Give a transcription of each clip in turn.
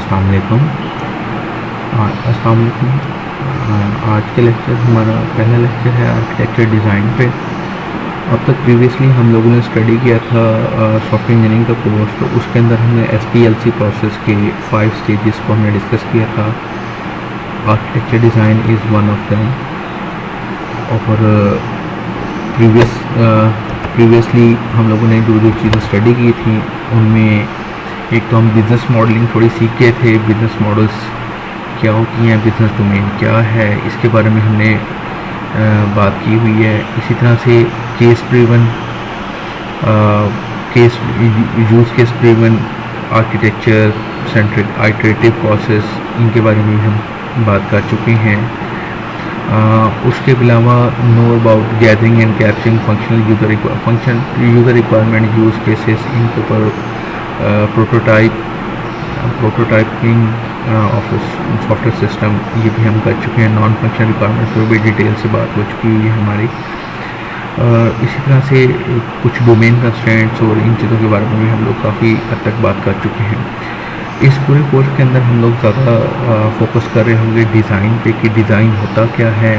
अस्सलाम वालेकुम। अस्सलाम वालेकुम। आज के लेक्चर हमारा पहला लेक्चर है आर्किटेक्चर डिज़ाइन पे। अब तक प्रीवियसली हम लोगों ने स्टडी किया था सॉफ्टवेयर इंजीनियरिंग का कोर्स, तो उसके अंदर हमने SDLC प्रोसेस के 5 स्टेजेस को हमने डिस्कस किया था। Architecture design is one of them. और प्रीवियसली हम लोगों ने जो चीज़ें स्टडी की थी उनमें एक तो हम बिज़नेस मॉडलिंग थोड़ी सीखे थे। बिज़नेस मॉडल्स क्या होती हैं, बिज़नेस डोमेन क्या है, इसके बारे में हमने बात की हुई है। इसी तरह से case driven use case driven architecture centric iterative process, इनके बारे में भी हम बात कर चुके हैं। उसके अलावा know about gathering and capturing functional user requirement use cases, इनके ऊपर प्रोटोटाइपिंग ऑफ सॉफ्टवेयर सिस्टम, ये भी हम कर चुके हैं। नॉन फंक्शनल रिक्वायरमेंट्स पर भी डिटेल से बात हो चुकी हुई है हमारी। इसी तरह से कुछ डोमेन कंस्ट्रेंट्स और इन चीज़ों के बारे में भी हम लोग काफ़ी हद तक बात कर चुके हैं। इस पूरे कोर्स के अंदर हम लोग ज़्यादा फोकस कर रहे होंगे डिज़ाइन पे कि डिज़ाइन होता क्या है,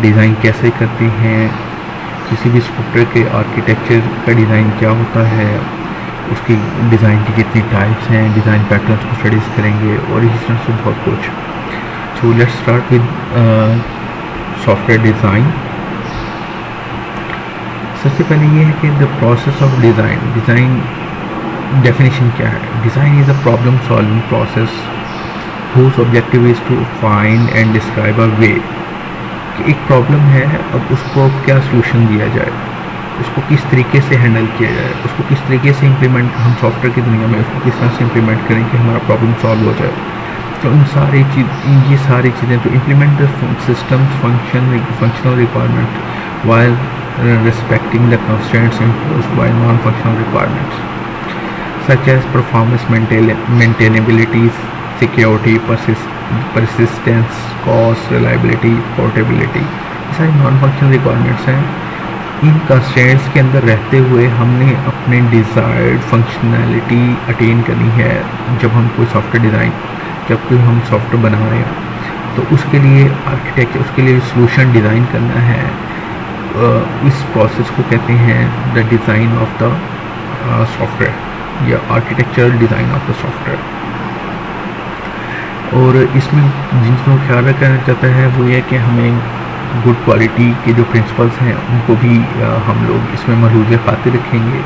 डिज़ाइन कैसे करते हैं, किसी भी सॉफ्टवेयर के आर्किटेक्चर का डिज़ाइन क्या होता है, उसकी डिज़ाइन की कितनी टाइप्स हैं, डिज़ाइन पैटर्न्स को स्टडीज़ करेंगे और इसी तरह से बहुत कुछ। So let's start with software design. सबसे पहले ये है कि the process of design definition क्या है। Design is a problem solving process whose objective is to find and describe a way, कि एक प्रॉब्लम है, अब उसको क्या सलूशन दिया जाए, उसको किस तरीके से हैंडल किया जाए, उसको किस तरीके से इम्प्लीमेंट, हम सॉफ्टवेयर की दुनिया में उसको किस तरह से इम्प्लीमेंट करें कि हमारा प्रॉब्लम सॉल्व हो जाए। तो ये सारी चीज़ें तो implement the systems functional requirement while respecting the constraints imposed by non-functional requirements such as performance, maintainability, security, persistence, cost, reliability, portability। ये सारी non-functional requirements हैं। इन constraints के अंदर रहते हुए हमने अपने desired functionality attain करनी है। जब हम कोई सॉफ्टवेयर हम सॉफ्टवेयर बना रहे हैं तो उसके लिए आर्किटेक्चर, उसके लिए सॉल्यूशन डिज़ाइन करना है। इस प्रोसेस को कहते हैं the design of the software या architectural design of the software. और इसमें जिन चीज़ों का ख्याल रखा जाता है वो ये कि हमें गुड क्वालिटी के जो प्रिंसिपल्स हैं उनको भी हम लोग इसमें मलहूज़ खातिर रखेंगे।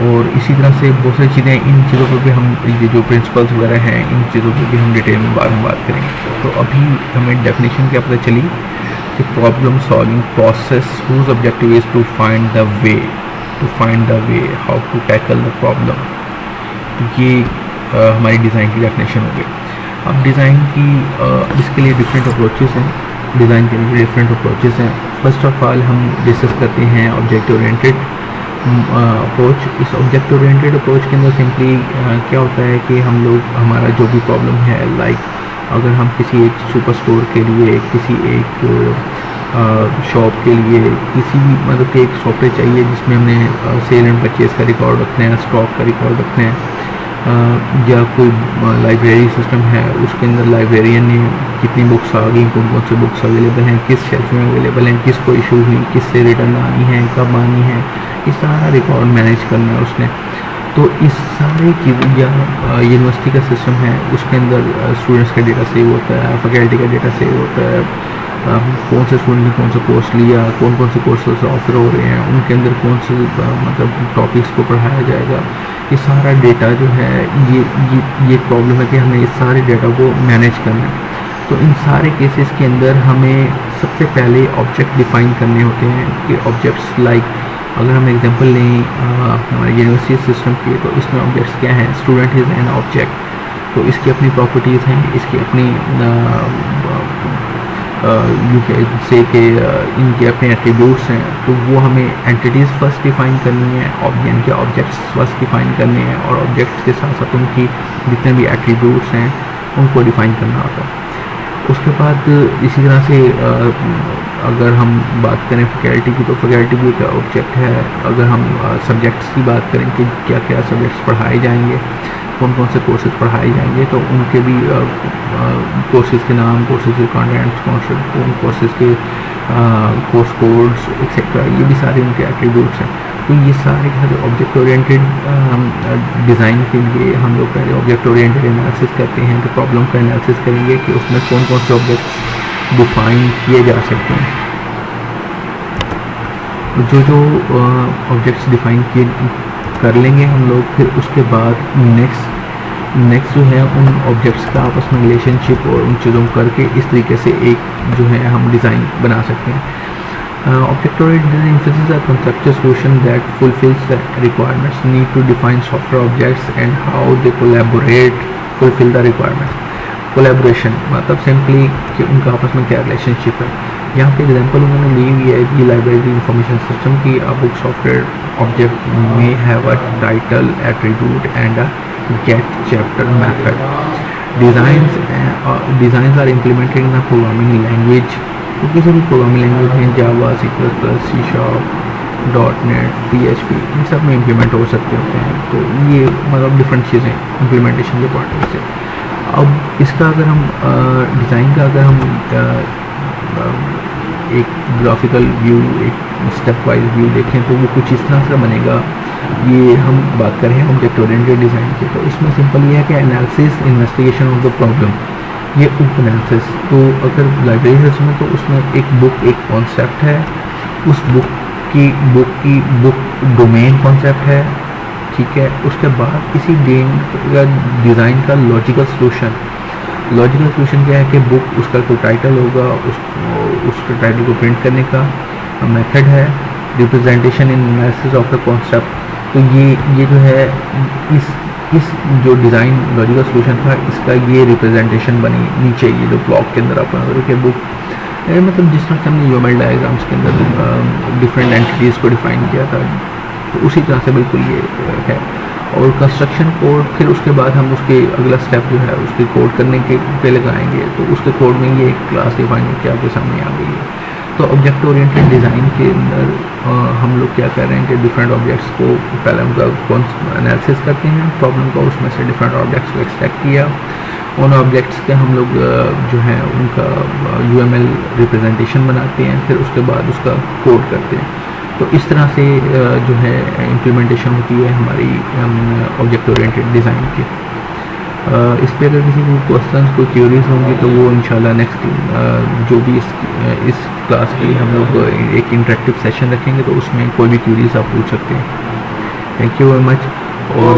और इसी तरह से बहुत सारी चीज़ें, इन चीज़ों पर भी हम, ये जो प्रिंसिपल्स वगैरह हैं, इन चीज़ों पर भी हम डिटेल में बाद में बात करेंगे। तो अभी हमें डेफिनेशन क्या पता चली कि problem solving process whose objective is to find the way how to tackle the problem. तो ये हमारी डिज़ाइन की डेफिनेशन हो गई। अब डिज़ाइन की इसके लिए डिफरेंट अप्रोचेस हैं, डिज़ाइन के लिए डिफरेंट अप्रोचेस हैं। फर्स्ट ऑफ ऑल हम डिस्कस करते हैं ऑब्जेक्ट ओरिएंटेड अप्रोच। इस ऑब्जेक्ट ओरिएंटेड अप्रोच के अंदर सिंपली क्या होता है कि हम लोग, हमारा जो भी प्रॉब्लम है, लाइक अगर हम किसी एक सुपर स्टोर के लिए, किसी एक शॉप के लिए, किसी भी मतलब कि एक सॉफ्टवेयर चाहिए जिसमें हमने सेल एंड परचेज़ का रिकॉर्ड रखना है, स्टॉक का रिकॉर्ड रखना है, या कोई लाइब्रेरी सिस्टम है, उसके अंदर लाइब्रेरियन ने कितनी बुक्स आ गई, कौन कौन सी बुक्स अवेलेबल हैं, किस शेल्फ में अवेलेबल हैं, किसको इशू हुई, किससे रिटर्न आनी है, कब आनी है, ये सारा रिकॉर्ड मैनेज करना है उसने। तो इस सारी चीज़ें, या यूनिवर्सिटी का सिस्टम है, उसके अंदर स्टूडेंट्स का डेटा सेव होता है, फैकल्टी का डेटा सेव होता है, कौन से स्टूडेंट ने कौन सा कोर्स लिया, कौन कौन से कोर्सेज ऑफर हो रहे हैं, उनके अंदर कौन से मतलब टॉपिक्स को पढ़ाया जाएगा, ये सारा डेटा जो है, ये प्रॉब्लम है कि हमें इस सारे डेटा को मैनेज करना है। तो इन सारे केसेस के अंदर हमें सबसे पहले ऑब्जेक्ट डिफ़ाइन करने होते हैं कि ऑब्जेक्ट्स लाइक, अगर हम एग्जांपल लें हमारे यूनिवर्सिटी सिस्टम की, तो इसमें ऑब्जेक्ट्स क्या हैं, स्टूडेंट इज़ एन ऑब्जेक्ट, तो इसकी अपनी प्रॉपर्टीज़ हैं, इसकी अपनी से कि इनके अपने एट्रीब्यूट्स हैं। तो वो हमें एंटिटीज़ फर्स्ट डिफ़ाइन करनी है, यानी कि ऑब्जेक्ट्स फर्स्ट डिफ़ाइन करने हैं, और ऑब्जेक्ट्स के साथ साथ उनकी जितने भी एट्रीब्यूट्स हैं उनको डिफ़ाइन करना होता है। उसके बाद इसी तरह से अगर हम बात करें फैकल्टी की, तो फैकल्टी भी एक ऑब्जेक्ट है। अगर हम सब्जेक्ट्स की बात करें कि क्या क्या सब्जेक्ट्स पढ़ाए जाएंगे, कौन कौन से कोर्सेज पढ़ाए जाएंगे, तो उनके भी कोर्सेज के नाम, कोर्सेज के कंटेंट्स, कोर्सेज के कोर्स कोड्स एक्सेट्रा, ये भी सारे उनके एट्रीब्यूट्स हैं। तो ये सारे ऑब्जेक्ट ओरिएंटेड डिज़ाइन के लिए हम लोग पहले ऑब्जेक्ट ओरिएंटेड एनालिसिस करते हैं, तो प्रॉब्लम का एनालिसिस करेंगे कि उसमें कौन कौन से ऑब्जेक्ट्स डिफाइन किए जा सकते हैं। जो ऑब्जेक्ट्स डिफाइन किए कर लेंगे हम लोग, फिर उसके बाद नेक्स्ट जो है उन ऑब्जेक्ट्स का आपस में रिलेशनशिप और उन चीज़ों को करके इस तरीके से एक जो है हम डिज़ाइन बना सकते हैं। Object oriented design emphasizes a conceptual solution that fulfills the requirements, need to define software objects and how they fulfill the requirements। Collaboration मतलब सिंपली कि उनका आपस में क्या रिलेशनशिप है। यहाँ पे एग्जांपल उन्होंने ली हुई है कि लाइब्रेरी इंफॉर्मेशन सिस्टम की अ बुक सॉफ्टवेयर ऑब्जेक्ट में have a title, attribute and a get chapter method. Designs are implemented in a programming language, तो किसी भी प्रोग्रामिंग लैंग्वेज में जावा, C++, C#, .NET, PHP इन सब में इम्प्लीमेंट हो सकते होते हैं। तो ये मतलब डिफरेंट चीज़ें इम्प्लीमेंटेशन के पॉइंट से। अब इसका अगर हम डिज़ाइन का अगर हम एक ग्राफिकल व्यू, एक स्टेप वाइज व्यू देखें तो वो कुछ इस तरह से बनेगा। ये हम बात कर रहे हैं ऑब्जेक्ट ओरिएंटेड डिज़ाइन की, तो इसमें सिंपल ये है कि analysis, investigation of the problem, ये उप एनालिसिस। तो अगर लाइब्रेरी सिस्टम है तो उसमें एक बुक एक कॉन्सेप्ट है, उस बुक डोमेन कॉन्सेप्ट है, ठीक है। उसके बाद किसी डिज़ाइन का लॉजिकल सोल्यूशन क्या है कि बुक उसका कोई टाइटल होगा, उसके टाइटल को प्रिंट करने का मेथड है, representation in analysis of the concept. तो ये जो है इस जो डिज़ाइन लॉजिकल सोल्यूशन था, इसका ये रिप्रेजेंटेशन बनी नीचे, ये जो ब्लॉक के अंदर अपना के बुक मतलब जिस तरह से हमने यूएमएल डायग्राम्स के अंदर डिफरेंट एंटिटीज़ को डिफाइन किया था, तो उसी तरह से बिल्कुल ये है। और कंस्ट्रक्शन कोड, फिर उसके बाद हम उसके अगला स्टेप जो है उसके कोड करने के पे लगाएंगे, तो उसके कोड में ये एक क्लास डिफाइन होकर आपके सामने आ गई है। तो ऑब्जेक्ट ओरिएंटेड डिज़ाइन के अंदर हम लोग क्या कर रहे हैं कि डिफरेंट ऑब्जेक्ट्स को पहले उनका एनालिसिस करते हैं, प्रॉब्लम का, उसमें से डिफरेंट ऑब्जेक्ट्स को एक्सट्रैक्ट किया, उन ऑब्जेक्ट्स के हम लोग जो है उनका यूएमएल रिप्रेजेंटेशन बनाते हैं, फिर उसके बाद उसका कोड करते हैं। तो इस तरह से जो है इम्प्लीमेंटेशन होती है हमारी ऑब्जेक्ट ओरिएंटेड डिज़ाइन की। इस पर अगर किसी को क्वेश्चन, कोई क्यूरीज होंगी तो वो इंशाल्लाह नेक्स्ट जो भी इस क्लास के लिए हम लोग एक इंटरेक्टिव सेशन रखेंगे, तो उसमें कोई भी क्यूरीज आप पूछ सकते हैं। Thank you very much. और